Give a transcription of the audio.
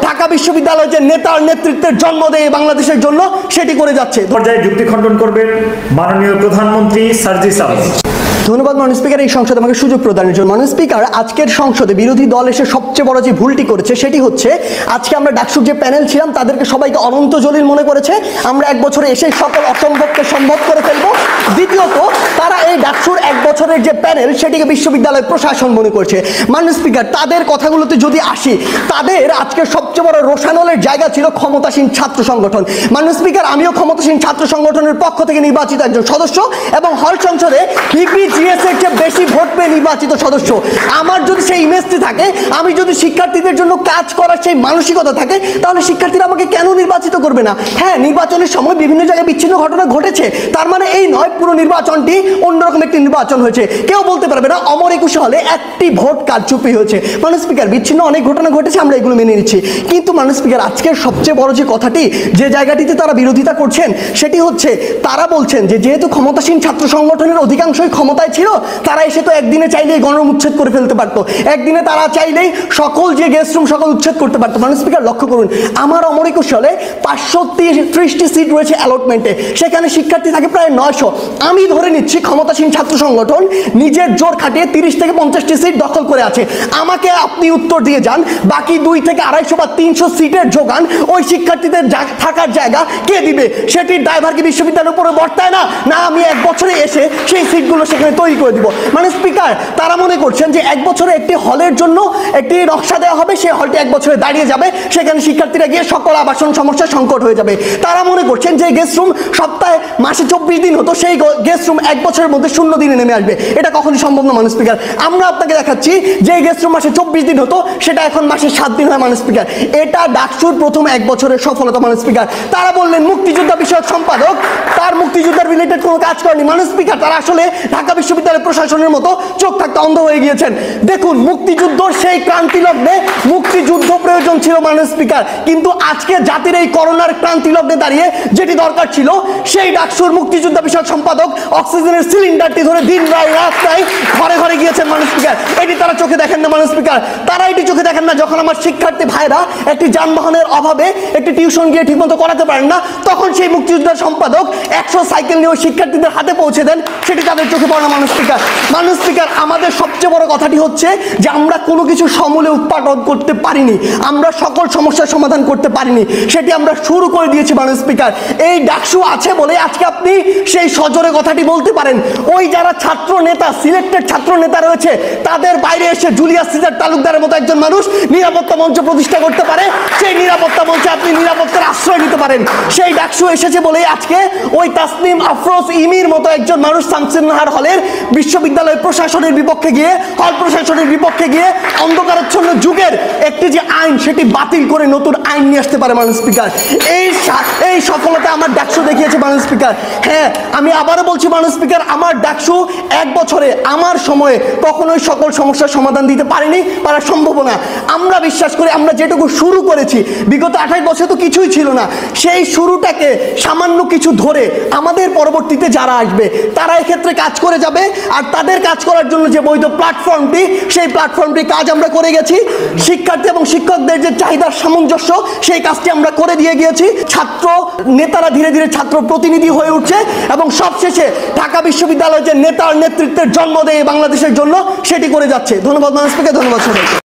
ঢাকা বিশ্ববিদ্যালয় যে নেতার নেতৃত্বের জন্ম দেয় বাংলাদেশের জন্য সেটি করে যাচ্ছে। পর্যায়ে যুক্তি খণ্ডন করবেন মাননীয় প্রধানমন্ত্রী সার্জিস আলম। ধন্যবাদ মাননীয় স্পিকার এই সংসদে আমাকে সুযোগ প্রদানের জন্য। মাননীয় স্পিকার, আজকের সংসদে বিরোধী দল এসে সবচেয়ে বড় যে ভুলটি করেছে সেটি হচ্ছে আজকে আমরা ডাকসুর যে প্যানেল ছিলাম তাদেরকে সবাইকে অনন্ত জলিল মনে করেছে। আমরা এক বছরে এসে সকল অসম্ভবকে সম্ভব করে ফেলবো। দ্বিতীয়ত, তারা এই ডাকসুর এক বছরের যে প্যানেল সেটিকে বিশ্ববিদ্যালয় প্রশাসন মনে করছে। মাননীয় স্পিকার, তাদের কথাগুলোতে যদি আসি, তাদের আজকের সবচেয়ে বড় রোষানলের জায়গা ছিল ক্ষমতাসীন ছাত্র সংগঠন। মাননীয় স্পিকার, আমিও ক্ষমতাসীন ছাত্র সংগঠনের পক্ষ থেকে নির্বাচিত একজন সদস্য এবং হল সংসদে PPGS এর চেয়ে বেশি ভোট পেয়ে নির্বাচিত সদস্য। আমার যদি সেই ইমেজটি থাকে, আমি যদি শিক্ষার্থীদের জন্য কাজ করার সেই মানসিকতা থাকে, তাহলে শিক্ষার্থীরা আমাকে কেন নির্বাচিত করবে না? হ্যাঁ, নির্বাচনের সময় বিভিন্ন জায়গায় বিচ্ছিন্ন ঘটনা ঘটেছে, তার মানে এই নয় পুরো নির্বাচনটি অন্যরকম একটি নির্বাচন হয়েছে। কেউ বলতে পারবে না অমর 21 হলে একটি ভোট কারচুপি হয়েছে। মাননীয় স্পিকার, বিচ্ছিন্ন অনেক ঘটনা ঘটেছে, আমরা এগুলো মেনে নিচ্ছি। কিন্তু মাননীয় স্পিকার, আজকের সবচেয়ে বড় যে কথাটি, যে জায়গাটিতে তারা বিরোধিতা করছেন সেটি হচ্ছে তারা বলছেন যে যেহেতু ক্ষমতাসীন ছাত্র সংগঠনের অধিকাংশই ক্ষমতায় ছিল, তারা এসে তো একদিনে চাইলেই গণরুম উচ্ছেদ করে ফেলতে পারতো, একদিনে তারা চাইলেই সকল যে গেস্ট রুম সকল উচ্ছেদ করতে পারতো। মাননীয় স্পিকার, লক্ষ্য করুন, আমার অমর 21 সালে 530টি সিট রয়েছে অ্যালটমেন্টে, সেখানে শিক্ষার্থী থাকে প্রায় 900। আমি ধরে নিচ্ছি ক্ষমতাসীন ছাত্র সংগঠন নিজের জোর খাটিয়ে 30 থেকে 50টি সিট দখল করে আছে। আমাকে আপনি উত্তর দিয়ে যান, বাকি 2 থেকে 250 বা 300 সিটের যোগান ওই শিক্ষার্থীদের থাকার জায়গা কে দিবে? সেটির ড্রাইভার কি বিশ্ববিদ্যালয়ের উপরে বর্তায় না? না, আমি এক বছরে এসে সেই সিটগুলো সেখানে তৈরি করে দিব। মানে স্পিকার, তারা মনে করছেন যে এক বছরে একটি হলের জন্য একটি নকশা দেওয়া হবে, সেই হলটি এক বছরে দাঁড়িয়ে যাবে, সেখানে শিক্ষার্থীরা গিয়ে সকল আবাসন সমস্যার সংকট হয়ে যাবে। তারা মনে করছেন যে গেস্ট রুম সপ্তাহে মাসে 24 দিন হতো, সেই গেস্ট রুম এক বছরের মধ্যে 0 দিনে নেমে আসবে। এটা কখনই সম্ভব না মাননীয় স্পিকার। আমরা আপনাকে দেখাচ্ছি যে গেস্ট রুম মাসে 24 দিন হতো, সেটা এখন মাসে 7 দিন হয় মাননীয় স্পিকার। এটা ডাকসুর প্রথম এক বছরের সফলতা মাননীয় স্পিকার। তারা বললেন মুক্তিযোদ্ধা বিষয়ক সম্পাদক তার মুক্তিযোদ্ধার রিলেটেড কোনো কাজ করেনি। মাননীয় স্পিকার, তারা আসলে ঢাকা বিশ্ববিদ্যালয় প্রশাসনের মতো চোখ থাকতে অন্ধ হয়ে গিয়েছেন। দেখুন, মুক্তিযুদ্ধর সেই ক্রান্তি লগ্নে মুক্তিযুদ্ধ প্রয়োজন ছিল মাননীয় স্পিকার, কিন্তু আজকে জাতির এই করোনার ক্রান্তি লগ্নে দাঁড়িয়ে যেটি দরকার ছিল, সেই ডাকসুর মুক্তিযোদ্ধা বিষয়ক সম্পাদক অক্সিজেনের সিলিন্ডারটি ধরে দিন রাত নাই ঘরে ঘরে গিয়েছেন মাননীয় স্পিকার। এটি তারা চোখে দেখেন না মাননীয় স্পিকার। তারা এটি চোখে দেখেন না যখন আমার শিক্ষার্থী ভাইরা একটি যানবাহনের অভাবে একটি টিউশন গিয়ে ঠিকমতো করাতে পারেন না, তখন সেই মুক্তিযোদ্ধা সম্পাদক 100 সাইকেল নিয়ে ওই শিক্ষার্থীদের হাতে পৌঁছে দেন, সেটি তাদের চোখে পড়ে না মাননীয় স্পিকার। মাননীয় স্পিকার, আমাদের সবচেয়ে বড় কথাটি হচ্ছে যে আমরা কোনো কিছু সমূলে উৎপাদন করতে পারিনি, আমরা সকল সমস্যার সমাধান করতে পারিনি, সেটি আমরা শুরু করে দিয়েছি মাননীয় স্পিকার। এই ডাকসু আছে বলে আজকে আপনি সেই সজোরে কথাটি বলতে পারেন। ওই যারা ছাত্র নেতা, সিলেক্টেড ছাত্র নেতা রয়েছে, তাদের বাইরে এসে জুলিয়াস সিজার তালুকদারের মতো একজন মানুষ নিরাপত্তা মঞ্চ প্রতিষ্ঠা করতে পারে, সেই নিরাপত্তা মঞ্চে আপনি নিরাপত্তার আশ্রয় নিতে পারেন। সেই ডাকসু এসেছে বলেই আজকে ওই তাসনিম আফরোজ ইমির মতো একজন মানুষ শামসুন নাহার হলের বিশ্ববিদ্যালয় প্রশাসনের বিপক্ষে গিয়ে, হল প্রশাসনের বিপক্ষে গিয়ে অন্ধকারাচ্ছন্ন যুগের একটি যে আইন সেটি বাতিল করে নতুন আইন নিয়ে আসতে পারে মাননীয় স্পিকার। এই সফলতা আমার ডাকসু দেখিয়েছে মাননীয় স্পিকার। হ্যাঁ, আমি আবারও বলছি মাননীয় স্পিকার, আমার ডাকসু এক বছরে আমার সময়ে কখনোই সকল সমস্যার সমাধান দিতে পারেনি, পারা সম্ভব না। আমরা বিশ্বাস করি আমরা যেটুকু শুরু করেছি, বিগত 28 বছর তো কিছুই ছিল না, সেই শুরুটাকে সামান্য কিছু ধরে আমাদের পরবর্তীতে যারা আসবে তারা এক্ষেত্রে কাজ করে যাবে। আর তাদের কাজ করার জন্য যে বৈধ প্ল্যাটফর্মটি, সেই প্ল্যাটফর্মটি কাজ আমরা করে গেছি। শিক্ষার্থী এবং শিক্ষকদের যে চাহিদার সামঞ্জস্য, সেই কাজটি আমরা করে দিয়ে গিয়েছি। ছাত্র নেতারা ধীরে ধীরে ছাত্র প্রতিনিধি হয়ে উঠছে এবং সবশেষে ঢাকা বিশ্ববিদ্যালয় যে নেতার নেতৃত্বের জন্ম দেয় বাংলাদেশের জন্য সেটি করে যাচ্ছে। ধন্যবাদ মাননীয় স্পিকার, ধন্যবাদ সবাইকে।